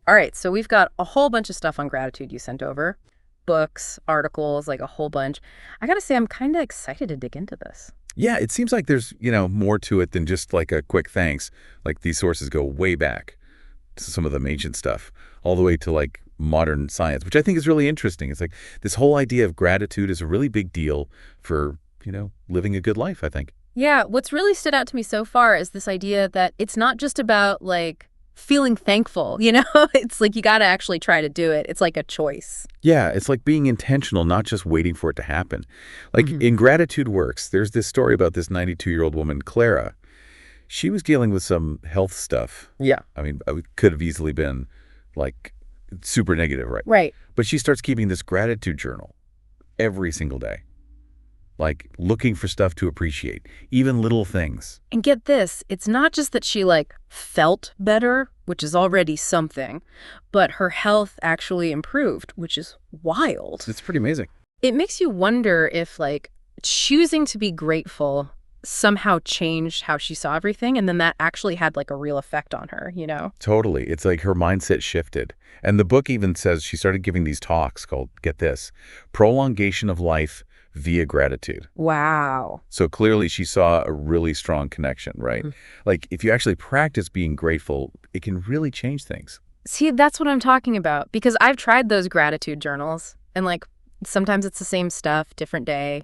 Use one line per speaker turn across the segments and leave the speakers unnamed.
All right, so we've got a whole bunch of stuff on gratitude you sent over. Books, articles, like a whole bunch. I gotta say, I'm kind of excited to dig into this.
Yeah, it seems like there's, more to it than just like a quick thanks. Like these sources go way back to some of the ancient stuff, all the way to like modern science, which I think is really interesting. It's like this whole idea of gratitude is a really big deal for, living a good life, I think.
Yeah, what's really stood out to me so far is this idea that it's not just about like feeling thankful, It's like you got to actually try to do it. It's like a choice.
Yeah, it's like being intentional, not just waiting for it to happen. Like in Gratitude Works, there's this story about this 92-year-old woman, Clara. She was dealing with some health stuff.
Yeah.
I mean, it could have easily been like super negative, right?
Right.
But she starts keeping this gratitude journal every single day, like looking for stuff to appreciate, even little things.
And get this, it's not just that she like felt better, which is already something, but her health actually improved, which is wild.
It's pretty amazing.
It makes you wonder if like choosing to be grateful somehow changed how she saw everything, and then that actually had like a real effect on her,
Totally. It's like her mindset shifted. And the book even says she started giving these talks called, get this, Prolongation of Life via Gratitude.
Wow.
So clearly she saw a really strong connection, right? Like if you actually practice being grateful, it can really change things.
See, that's what I'm talking about, because I've tried those gratitude journals, and like sometimes it's the same stuff, different day,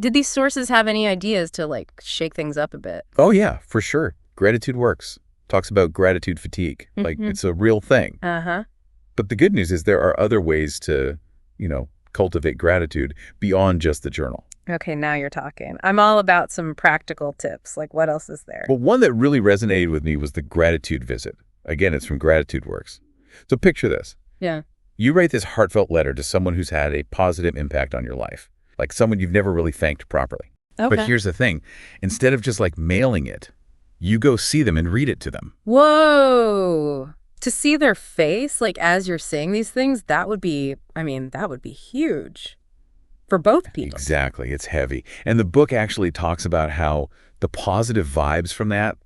Did these sources have any ideas to like shake things up a bit?
Oh yeah, for sure. Gratitude Works talks about gratitude fatigue. Like it's a real thing.
Uh-huh.
But the good news is there are other ways to, cultivate gratitude beyond just the journal.
Okay, now you're talking. I'm all about some practical tips. Like what else is there?
Well, one that really resonated with me was the gratitude visit. Again, it's from Gratitude Works. So picture this.
Yeah.
You write this heartfelt letter to someone who's had a positive impact on your life, like someone you've never really thanked properly.
Okay.
But here's the thing. Instead of just like mailing it, you go see them and read it to them.
Whoa. To see their face, like as you're saying these things, that would be huge for both people.
Exactly. It's heavy. And the book actually talks about how the positive vibes from that,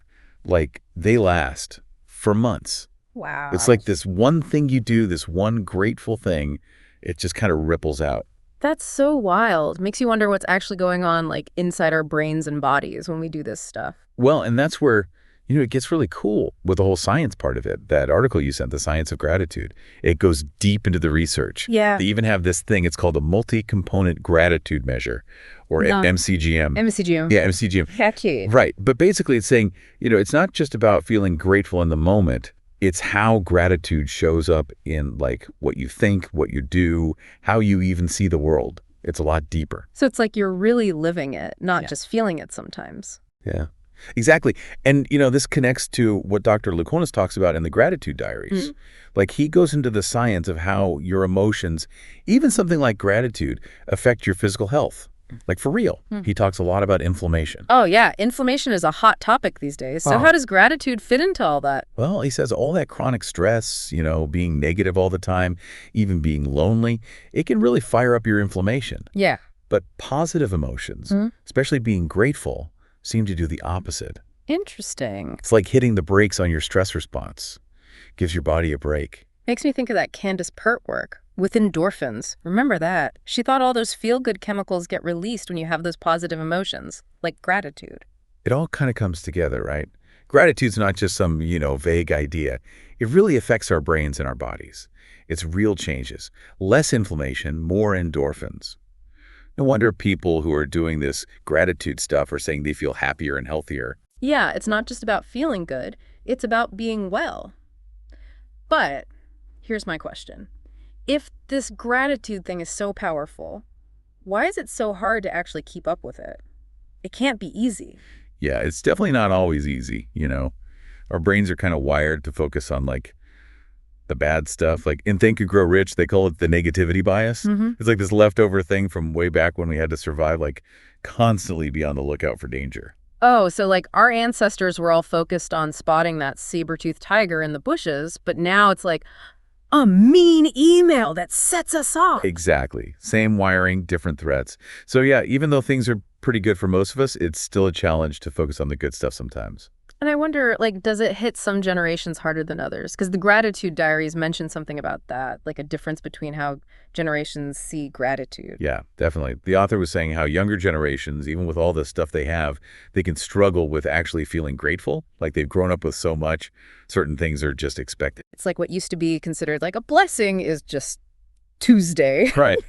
like they last for months.
Wow.
It's like this one thing you do, this one grateful thing, it just kind of ripples out.
That's so wild. Makes you wonder what's actually going on like inside our brains and bodies when we do this stuff.
Well, and that's where, it gets really cool with the whole science part of it. That article you sent, The Science of Gratitude, it goes deep into the research.
Yeah.
They even have this thing, it's called a multi-component gratitude measure, or MCGM.
MCGM.
Yeah, MCGM.
Catchy.
Right. But basically it's saying, it's not just about feeling grateful in the moment. It's how gratitude shows up in like what you think, what you do, how you even see the world. It's a lot deeper.
So it's like you're really living it, not just feeling it sometimes.
Yeah, exactly. And, this connects to what Dr. Lukonis talks about in the Gratitude Diaries. Like he goes into the science of how your emotions, even something like gratitude, affect your physical health. Like for real. He talks a lot about inflammation.
Oh, yeah. Inflammation is a hot topic these days. So how does gratitude fit into all that?
Well, he says all that chronic stress, being negative all the time, even being lonely, it can really fire up your inflammation.
Yeah.
But positive emotions, especially being grateful, seem to do the opposite.
Interesting.
It's like hitting the brakes on your stress response. Gives your body a break.
Makes me think of that Candace Pert work with endorphins. Remember that? She thought all those feel-good chemicals get released when you have those positive emotions, like gratitude.
It all kind of comes together, right? Gratitude's not just some, vague idea. It really affects our brains and our bodies. It's real changes. Less inflammation, more endorphins. No wonder people who are doing this gratitude stuff are saying they feel happier and healthier.
Yeah, it's not just about feeling good. It's about being well. But here's my question. If this gratitude thing is so powerful, why is it so hard to actually keep up with it? It can't be easy.
Yeah, it's definitely not always easy, Our brains are kind of wired to focus on, like, the bad stuff. Like, in Think and Grow Rich, they call it the negativity bias. It's like this leftover thing from way back when we had to survive, like, constantly be on the lookout for danger.
Oh, so like our ancestors were all focused on spotting that saber-toothed tiger in the bushes, but now it's like, a mean email that sets us off.
Exactly. Same wiring, different threads. So yeah, even though things are pretty good for most of us, it's still a challenge to focus on the good stuff sometimes.
And I wonder, like, does it hit some generations harder than others? Because the gratitude diaries mention something about that, like a difference between how generations see gratitude.
Yeah, definitely. The author was saying how younger generations, even with all the stuff they have, they can struggle with actually feeling grateful. Like they've grown up with so much, certain things are just expected.
It's like what used to be considered like a blessing is just Tuesday.
Right.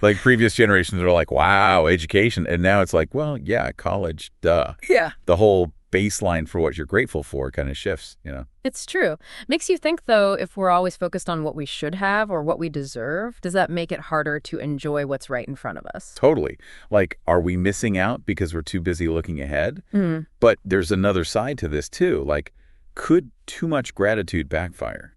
Like previous generations are like, wow, education. And now it's like, well, yeah, college, duh.
Yeah.
The whole baseline for what you're grateful for kind of shifts.
It's true. Makes you think, though, if we're always focused on what we should have or what we deserve, does that make it harder to enjoy what's right in front of us?
Totally. Like, are we missing out because we're too busy looking ahead?
Mm.
But there's another side to this too. Like, could too much gratitude backfire?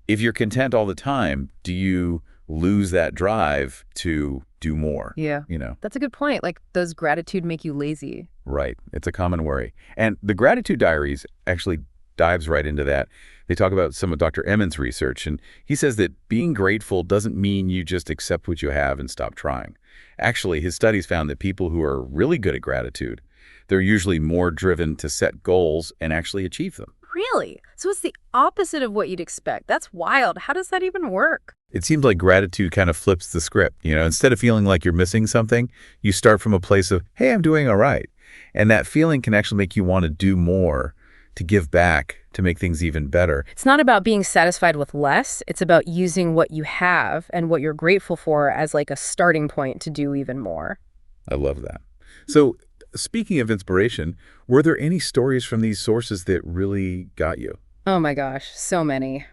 If you're content all the time, do you lose that drive to do more?
Yeah.
You know?
That's a good point. Like, does gratitude make you lazy?
Right. It's a common worry. And the gratitude diaries actually dives right into that. They talk about some of Dr. Emmons' research, and he says that being grateful doesn't mean you just accept what you have and stop trying. Actually, his studies found that people who are really good at gratitude, they're usually more driven to set goals and actually achieve them.
Really? So it's the opposite of what you'd expect. That's wild. How does that even work?
It seems like gratitude kind of flips the script. Instead of feeling like you're missing something, you start from a place of, hey, I'm doing all right. And that feeling can actually make you want to do more, to give back, to make things even better.
It's not about being satisfied with less. It's about using what you have and what you're grateful for as like a starting point to do even more.
I love that. So speaking of inspiration, were there any stories from these sources that really got you?
Oh my gosh, so many.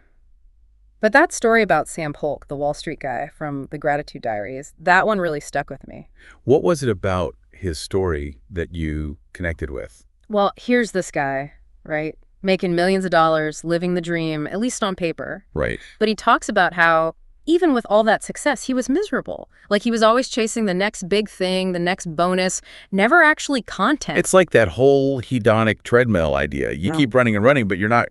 But that story about Sam Polk, the Wall Street guy from the Gratitude Diaries, that one really stuck with me.
What was it about his story that you connected with?
Well, here's this guy, right? Making millions of dollars, living the dream, at least on paper.
Right.
But he talks about how even with all that success, he was miserable. Like he was always chasing the next big thing, the next bonus, never actually content.
It's like that whole hedonic treadmill idea. You keep running and running, but you're not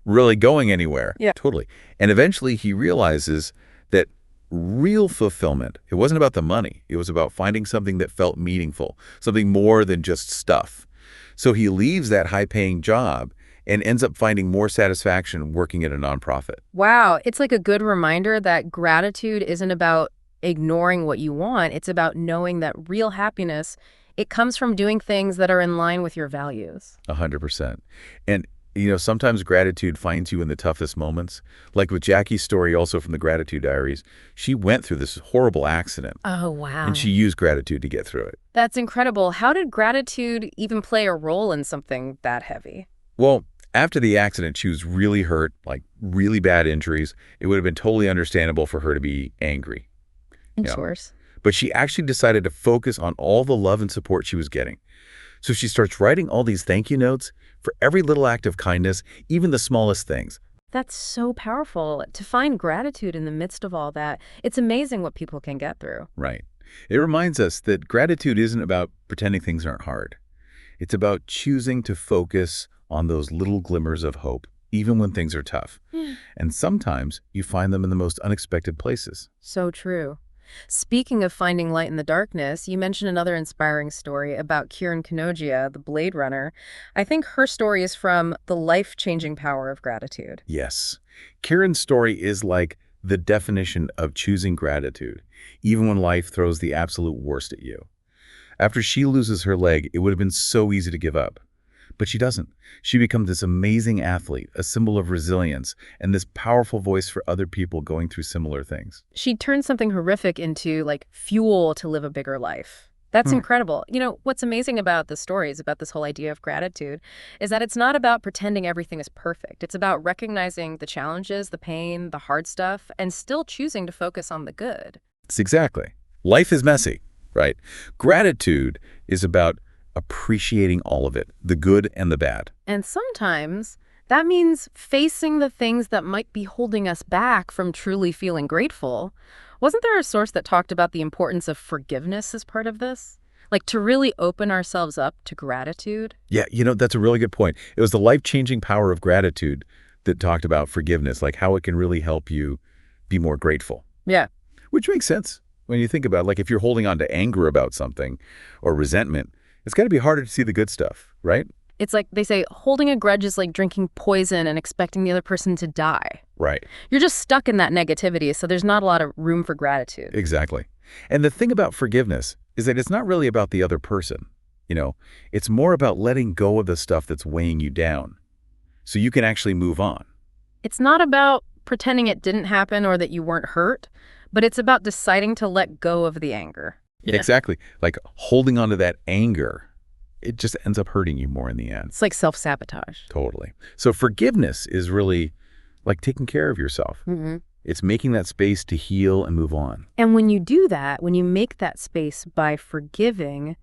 really going anywhere.
Yeah.
Totally. And eventually he realizes that real fulfillment, it wasn't about the money. It was about finding something that felt meaningful, something more than just stuff. So he leaves that high-paying job and ends up finding more satisfaction working at a nonprofit.
Wow, it's like a good reminder that gratitude isn't about ignoring what you want. It's about knowing that real happiness, it comes from doing things that are in line with your values.
100%. And sometimes gratitude finds you in the toughest moments. Like with Jackie's story, also from the Gratitude Diaries, she went through this horrible accident.
Oh, wow.
And she used gratitude to get through it.
That's incredible. How did gratitude even play a role in something that heavy?
Well, after the accident, she was really hurt, like really bad injuries. It would have been totally understandable for her to be angry.
Of course.
But she actually decided to focus on all the love and support she was getting. So she starts writing all these thank you notes for every little act of kindness, even the smallest things.
That's so powerful. To find gratitude in the midst of all that, it's amazing what people can get through.
Right. It reminds us that gratitude isn't about pretending things aren't hard. It's about choosing to focus on those little glimmers of hope, even when things are tough. And sometimes you find them in the most unexpected places.
So true. Speaking of finding light in the darkness, you mentioned another inspiring story about Kieran Kanogia, the Blade Runner. I think her story is from the life-changing power of gratitude.
Yes. Kieran's story is like the definition of choosing gratitude, even when life throws the absolute worst at you. After she loses her leg, it would have been so easy to give up. But she doesn't. She becomes this amazing athlete, a symbol of resilience, and this powerful voice for other people going through similar things.
She turned something horrific into, like, fuel to live a bigger life. That's incredible. What's amazing about the stories, about this whole idea of gratitude, is that it's not about pretending everything is perfect. It's about recognizing the challenges, the pain, the hard stuff, and still choosing to focus on the good.
It's exactly. Life is messy, right? Gratitude is about appreciating all of it, the good and the bad.
And sometimes that means facing the things that might be holding us back from truly feeling grateful. Wasn't there a source that talked about the importance of forgiveness as part of this? Like to really open ourselves up to gratitude?
Yeah, that's a really good point. It was the life-changing power of gratitude that talked about forgiveness, like how it can really help you be more grateful.
Yeah.
Which makes sense when you think about, like, if you're holding on to anger about something or resentment, it's got to be harder to see the good stuff, right?
It's like they say, holding a grudge is like drinking poison and expecting the other person to die.
Right.
You're just stuck in that negativity, so there's not a lot of room for gratitude.
Exactly. And the thing about forgiveness is that it's not really about the other person. It's more about letting go of the stuff that's weighing you down so you can actually move on.
It's not about pretending it didn't happen or that you weren't hurt, but it's about deciding to let go of the anger.
Yeah. Exactly. Like holding on to that anger, it just ends up hurting you more in the end.
It's like self-sabotage.
Totally. So forgiveness is really like taking care of yourself.
Mm-hmm.
It's making that space to heal and move on.
And when you do that, when you make that space by forgiving,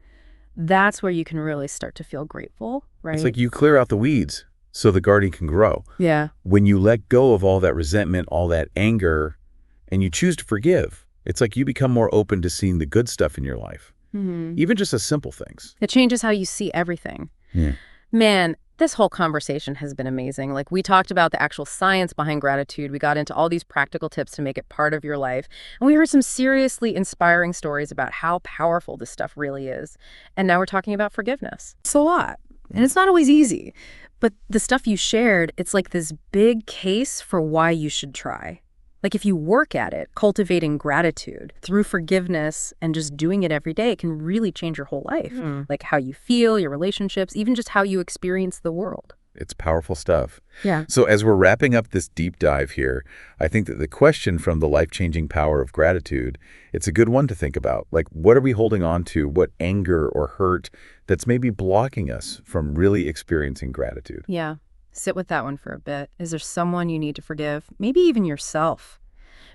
that's where you can really start to feel grateful, right?
It's like you clear out the weeds so the garden can grow.
Yeah.
When you let go of all that resentment, all that anger, and you choose to forgive, it's like you become more open to seeing the good stuff in your life.
Mm-hmm.
Even just the simple things.
It changes how you see everything.
Yeah.
Man, this whole conversation has been amazing. Like, we talked about the actual science behind gratitude. We got into all these practical tips to make it part of your life. And we heard some seriously inspiring stories about how powerful this stuff really is. And now we're talking about forgiveness. It's a lot. And it's not always easy. But the stuff you shared, it's like this big case for why you should try. Like, if you work at it, cultivating gratitude through forgiveness and just doing it every day, it can really change your whole life. Like how you feel, your relationships, even just how you experience the world.
It's powerful stuff.
Yeah.
So as we're wrapping up this deep dive here, I think that the question from the life-changing power of gratitude, it's a good one to think about. Like, what are we holding on to? What anger or hurt that's maybe blocking us from really experiencing gratitude?
Yeah. Sit with that one for a bit. Is there someone you need to forgive? Maybe even yourself.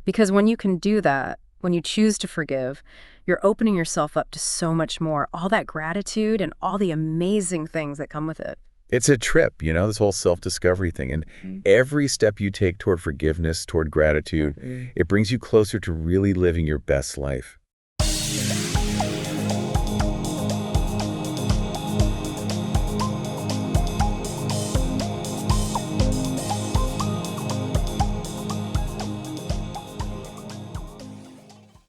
Because when you can do that, when you choose to forgive, you're opening yourself up to so much more, all that gratitude and all the amazing things that come with it.
It's a trip, this whole self-discovery thing. And every step you take toward forgiveness, toward gratitude, it brings you closer to really living your best life.